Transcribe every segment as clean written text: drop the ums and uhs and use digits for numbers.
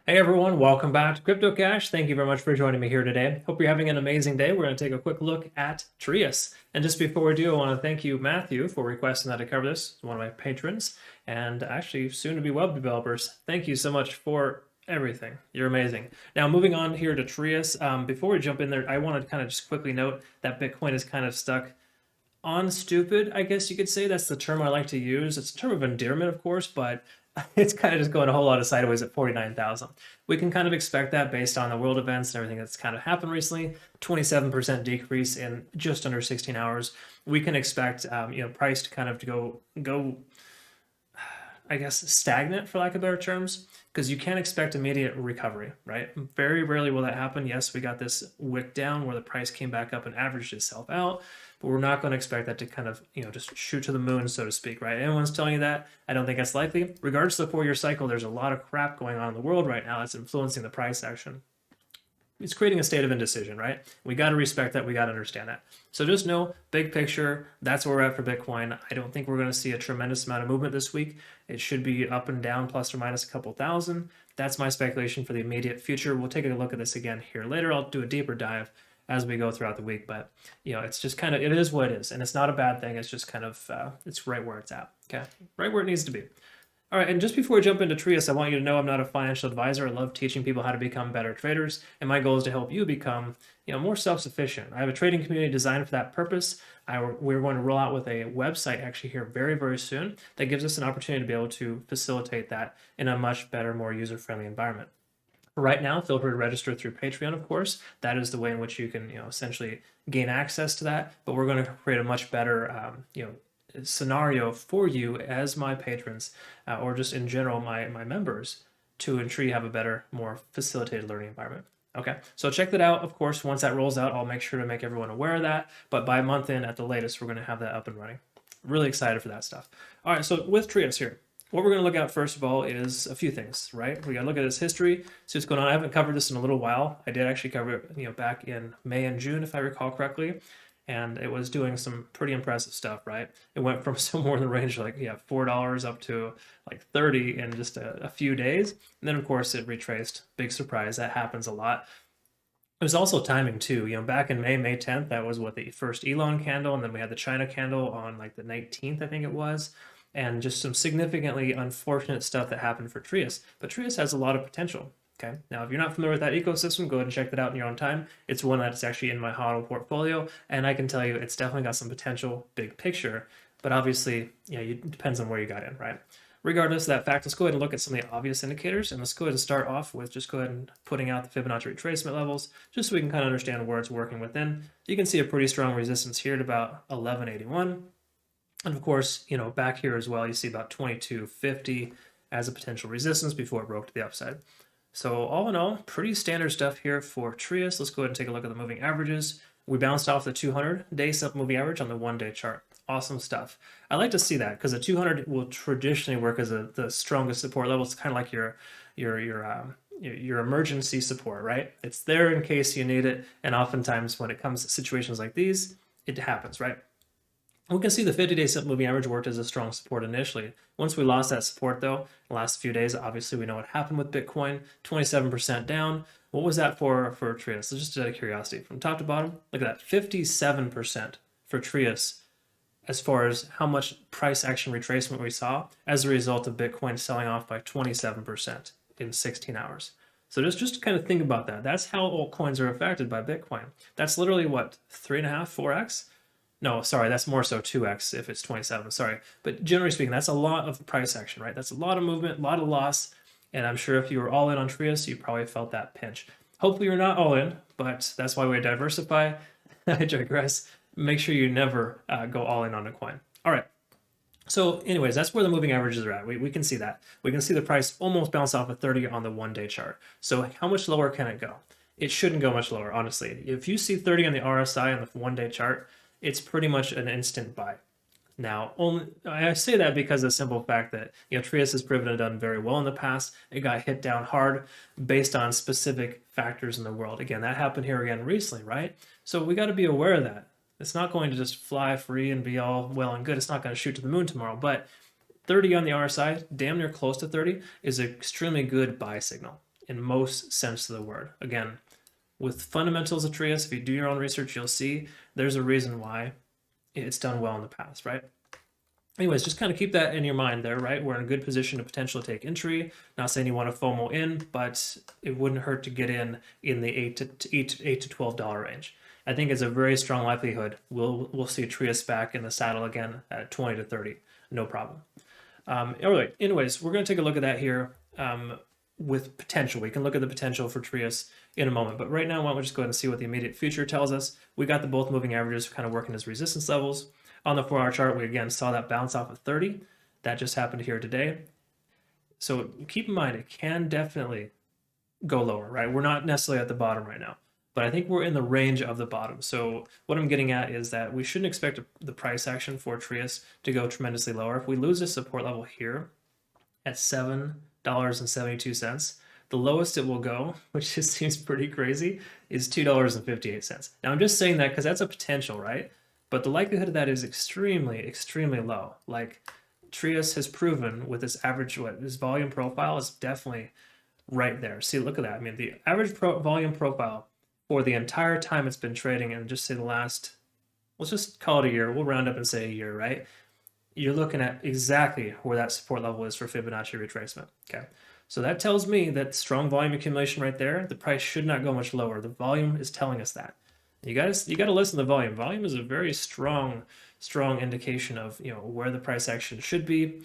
Hey everyone, welcome back to CryptoCache. Thank you very much for joining me here today. Hope you're having an amazing day. We're going to take a quick look at Trias. And just before we do, I want to thank you, Matthew, for requesting that I cover this. One of my patrons and actually soon to be web developers. Thank you so much for everything. You're amazing. Now, moving on here to Trias. Before we jump in there, I want to kind of just quickly note that Bitcoin is kind of stuck on stupid, I guess you could say. That's the term I like to use. It's a term of endearment, of course, but it's kind of just going a whole lot of sideways at 49,000. We can kind of expect that based on the world events and everything that's kind of happened recently. 27% decrease in just under 16 hours. We can expect, price to kind of go, I guess, stagnant for lack of better terms, because you can't expect immediate recovery, right? Very rarely will that happen. Yes, we got this wick down where the price came back up and averaged itself out, but we're not going to expect that to kind of, just shoot to the moon, so to speak, right? Anyone's telling you that, I don't think that's likely. Regardless of the 4-year cycle, there's a lot of crap going on in the world right now that's influencing the price action. It's creating a state of indecision, right? We got to respect that. We got to understand that. So just know, big picture, that's where we're at for Bitcoin. I don't think we're going to see a tremendous amount of movement this week. It should be up and down, plus or minus a couple thousand. That's my speculation for the immediate future. We'll take a look at this again here later. I'll do a deeper dive as we go throughout the week, but it's just kind of, it is what it is, and it's not a bad thing. It's just kind of, it's right where it's at. Okay, right where it needs to be. All right, and just before we jump into Trias, I want you to know I'm not a financial advisor. I love teaching people how to become better traders, and my goal is to help you become, more self-sufficient. I have a trading community designed for that purpose. We're going to roll out with a website actually here very, very soon that gives us an opportunity to be able to facilitate that in a much better, more user-friendly environment. Right now, feel free to register through Patreon, of course. That is the way in which you can, essentially gain access to that. But we're going to create a much better, scenario for you as my patrons, or just in general my members, to ensure you have a better, more facilitated learning environment. Okay, so check that out. Of course, once that rolls out, I'll make sure to make everyone aware of that. But by month in, at the latest, we're going to have that up and running. Really excited for that stuff. All right, so with Trias here, what we're going to look at first of all is a few things, right? We got to look at his history, see what's going on. I haven't covered this in a little while. I did actually cover it, back in May and June, if I recall correctly, and it was doing some pretty impressive stuff, right? It went from somewhere in the range of like, $4 up to like 30 in just a few days. And then of course it retraced. Big surprise. That happens a lot. It was also timing too. Back in May 10th, that was what the first Elon candle, and then we had the China candle on like the 19th, I think it was, and just some significantly unfortunate stuff that happened for Trias. But Trias has a lot of potential. Okay, now if you're not familiar with that ecosystem, go ahead and check that out in your own time. It's one that's actually in my HODL portfolio, and I can tell you it's definitely got some potential big picture, but obviously, it depends on where you got in, right? Regardless of that fact, let's go ahead and look at some of the obvious indicators, and let's go ahead and start off with just go ahead and putting out the Fibonacci retracement levels, just so we can kind of understand where it's working within. You can see a pretty strong resistance here at about 1181. And of course, back here as well, you see about 2250 as a potential resistance before it broke to the upside. So all in all, pretty standard stuff here for Trias. Let's go ahead and take a look at the moving averages. We bounced off the 200-day moving average on the one-day chart. Awesome stuff. I like to see that because the 200 will traditionally work as the strongest support level. It's kind of like your emergency support, right? It's there in case you need it, and oftentimes when it comes to situations like these, it happens, right? We can see the 50-day moving average worked as a strong support initially. Once we lost that support, though, the last few days, obviously we know what happened with Bitcoin, 27% down. What was that for Trias? So just out of curiosity, from top to bottom, look at that, 57% for Trias as far as how much price action retracement we saw as a result of Bitcoin selling off by 27% in 16 hours. So just kind of think about that. That's how altcoins are affected by Bitcoin. That's literally what, 3.5, 4x? No, sorry, that's more so 2x if it's 27, sorry. But generally speaking, that's a lot of price action, right? That's a lot of movement, a lot of loss. And I'm sure if you were all in on Trias, you probably felt that pinch. Hopefully you're not all in, but that's why we diversify. I digress. Make sure you never go all in on a coin. All right. So anyways, that's where the moving averages are at. We can see that. We can see the price almost bounce off of 30 on the one-day chart. So how much lower can it go? It shouldn't go much lower, honestly. If you see 30 on the RSI on the one-day chart, it's pretty much an instant buy. Now, I say that because of the simple fact that Trias has proven to have done very well in the past. It got hit down hard based on specific factors in the world. Again, that happened here again recently, right? So we got to be aware of that. It's not going to just fly free and be all well and good. It's not going to shoot to the moon tomorrow, but 30 on the RSI, damn near close to 30, is an extremely good buy signal. in most sense of the word. Again, with fundamentals of Trias, if you do your own research, you'll see there's a reason why it's done well in the past, right? Anyways, just kind of keep that in your mind there, right? We're in a good position to potentially take entry. Not saying you want to FOMO in, but it wouldn't hurt to get in the $8 to $12 range. I think it's a very strong likelihood we'll see Trias back in the saddle again at 20 to 30, no problem. All right. Anyways, we're going to take a look at that here with potential. We can look at the potential for Trias in a moment, but right now, why don't we just go ahead and see what the immediate future tells us? We got the both moving averages kind of working as resistance levels. On the 4-hour chart, we again saw that bounce off of 30. That just happened here today. So keep in mind, it can definitely go lower, right? We're not necessarily at the bottom right now, but I think we're in the range of the bottom. So what I'm getting at is that we shouldn't expect the price action for Trias to go tremendously lower. If we lose this support level here at $7.72, the lowest it will go, which just seems pretty crazy, is $2.58. Now I'm just saying that because that's a potential, right? But the likelihood of that is extremely, extremely low. Like Trias has proven with this average, this volume profile is definitely right there. See, look at that. I mean, the average volume profile for the entire time it's been trading, and just say the last, let's just call it a year. We'll round up and say a year, right? You're looking at exactly where that support level is for Fibonacci retracement. Okay. So that tells me that strong volume accumulation right there, the price should not go much lower. The volume is telling us that. You got to listen to the volume. Volume is a very strong indication of where the price action should be,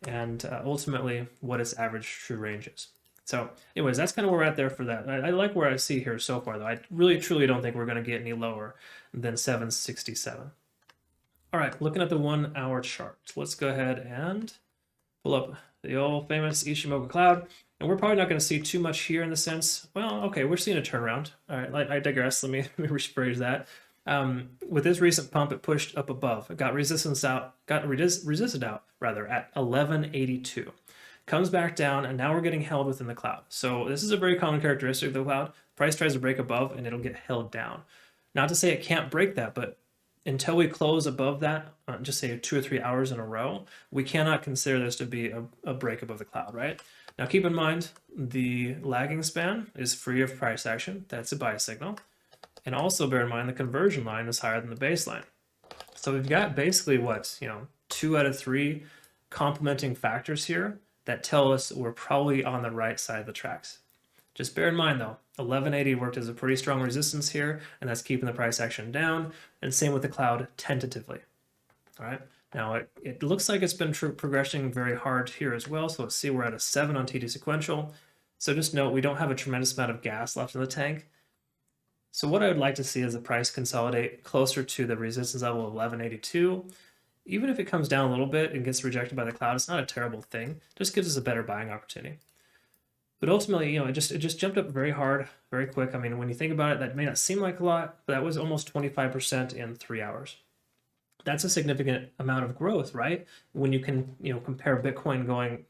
and ultimately what its average true range is. So, anyways, that's kind of where we're at there for that. I like where I see here so far, though. I really truly don't think we're going to get any lower than 767. All right, looking at the 1-hour chart, let's go ahead and pull up the old famous Ichimoku cloud. And we're probably not going to see too much here in the sense, well, okay, we're seeing a turnaround. All right, I digress. Let me rephrase that. With this recent pump, it pushed up above. It got resisted out at 1182. Comes back down, and now we're getting held within the cloud. So this is a very common characteristic of the cloud. Price tries to break above, and it'll get held down. Not to say it can't break that, but until we close above that, just say 2 or 3 hours in a row, we cannot consider this to be a break above the cloud, right? Now keep in mind, the lagging span is free of price action. That's a buy signal. And also bear in mind the conversion line is higher than the baseline. So we've got basically 2 out of 3 complementing factors here that tell us we're probably on the right side of the tracks. Just bear in mind though, 1180 worked as a pretty strong resistance here, and that's keeping the price action down, and same with the cloud tentatively. All right, now it looks like it's been progressing very hard here as well, so let's see, we're at a 7 on TD sequential. So just note, we don't have a tremendous amount of gas left in the tank. So what I would like to see is the price consolidate closer to the resistance level of 1182. Even if it comes down a little bit and gets rejected by the cloud, it's not a terrible thing. It just gives us a better buying opportunity. But ultimately, it just jumped up very hard, very quick. I mean, when you think about it, that may not seem like a lot, but that was almost 25% in 3 hours. That's a significant amount of growth, right? When you can, compare Bitcoin going,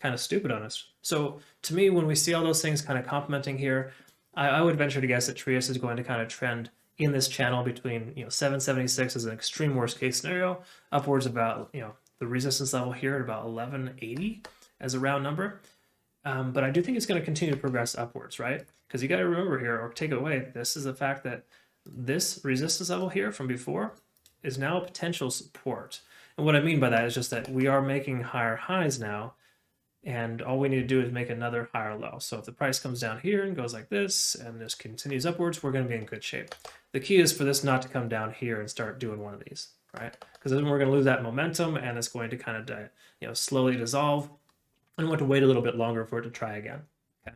kind of stupid on us. So to me, when we see all those things kind of complementing here, I would venture to guess that Trias is going to kind of trend in this channel between 776 as an extreme worst case scenario, upwards about the resistance level here at about 1180 as a round number. But I do think it's going to continue to progress upwards, right? Because you got to remember here, or take it away, this is the fact that this resistance level here from before is now a potential support. And what I mean by that is just that we are making higher highs now, and all we need to do is make another higher low. So if the price comes down here and goes like this, and this continues upwards, we're going to be in good shape. The key is for this not to come down here and start doing one of these, right? Because then we're going to lose that momentum, and it's going to kind of slowly dissolve, and we have to wait a little bit longer for it to try again. Okay,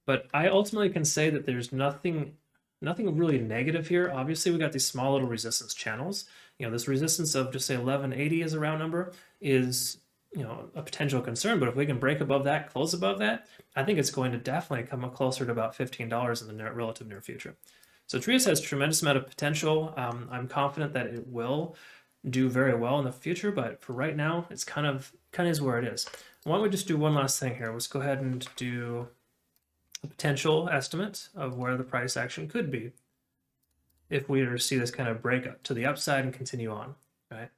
but I ultimately can say that there's nothing really negative here. Obviously, we got these small little resistance channels. This resistance of just say 1180 as a round number is a potential concern, but if we can break above that, close above that, I think it's going to definitely come up closer to about $15 in the relative near future. So Trias has a tremendous amount of potential. I'm confident that it will do very well in the future, but for right now, it's kind of is where it is. Why don't we just do one last thing here? Let's go ahead and do a potential estimate of where the price action could be if we were to see this kind of break up to the upside and continue on, right?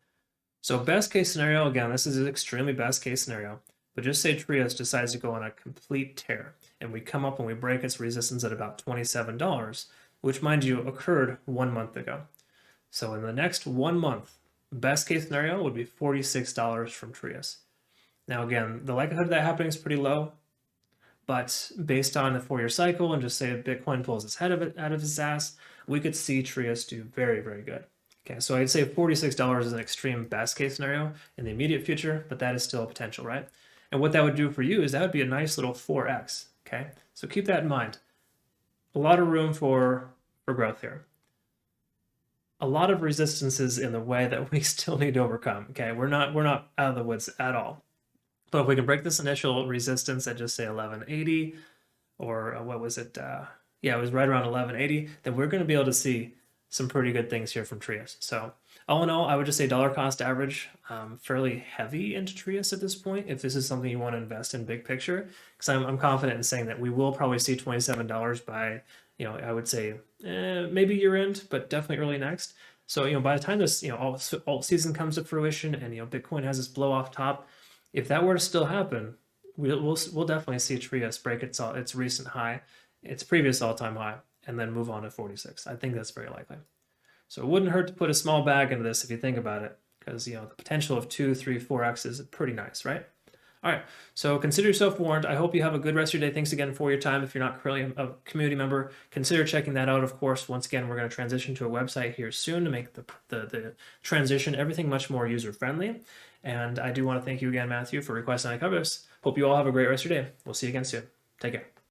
So best case scenario, again, this is an extremely best case scenario, but just say Trias decides to go on a complete tear. and we come up and we break its resistance at about $27, which, mind you, occurred 1 month ago. So in the next 1 month, best case scenario would be $46 from Trias. Now again, the likelihood of that happening is pretty low, but based on the 4-year cycle and just say Bitcoin pulls its head out of its ass, we could see Trias do very, very good. Okay, so I'd say $46 is an extreme best case scenario in the immediate future, but that is still a potential, right? And what that would do for you is that would be a nice little 4x, okay? So keep that in mind. A lot of room for growth here. A lot of resistances in the way that we still need to overcome, okay? We're not out of the woods at all. But if we can break this initial resistance at just say 1180, or what was it? Yeah, it was right around 1180, then we're going to be able to see some pretty good things here from Trias. So all in all, I would just say dollar cost average, fairly heavy into Trias at this point, if this is something you want to invest in big picture, because I'm confident in saying that we will probably see $27 by, I would say maybe year end, but definitely early next. So, by the time this, alt season comes to fruition and, Bitcoin has this blow off top, if that were to still happen, we'll definitely see Trias break its recent high, its previous all-time high, and then move on to 46. I think that's very likely. So it wouldn't hurt to put a small bag into this if you think about it, because the potential of 2, 3, 4x is pretty nice, right? All right, so consider yourself warned. I hope you have a good rest of your day. Thanks again for your time. If you're not currently a community member, consider checking that out, of course. Once again, we're going to transition to a website here soon to make the transition, everything much more user-friendly. And I do want to thank you again, Matthew, for requesting I cover this. Hope you all have a great rest of your day. We'll see you again soon. Take care.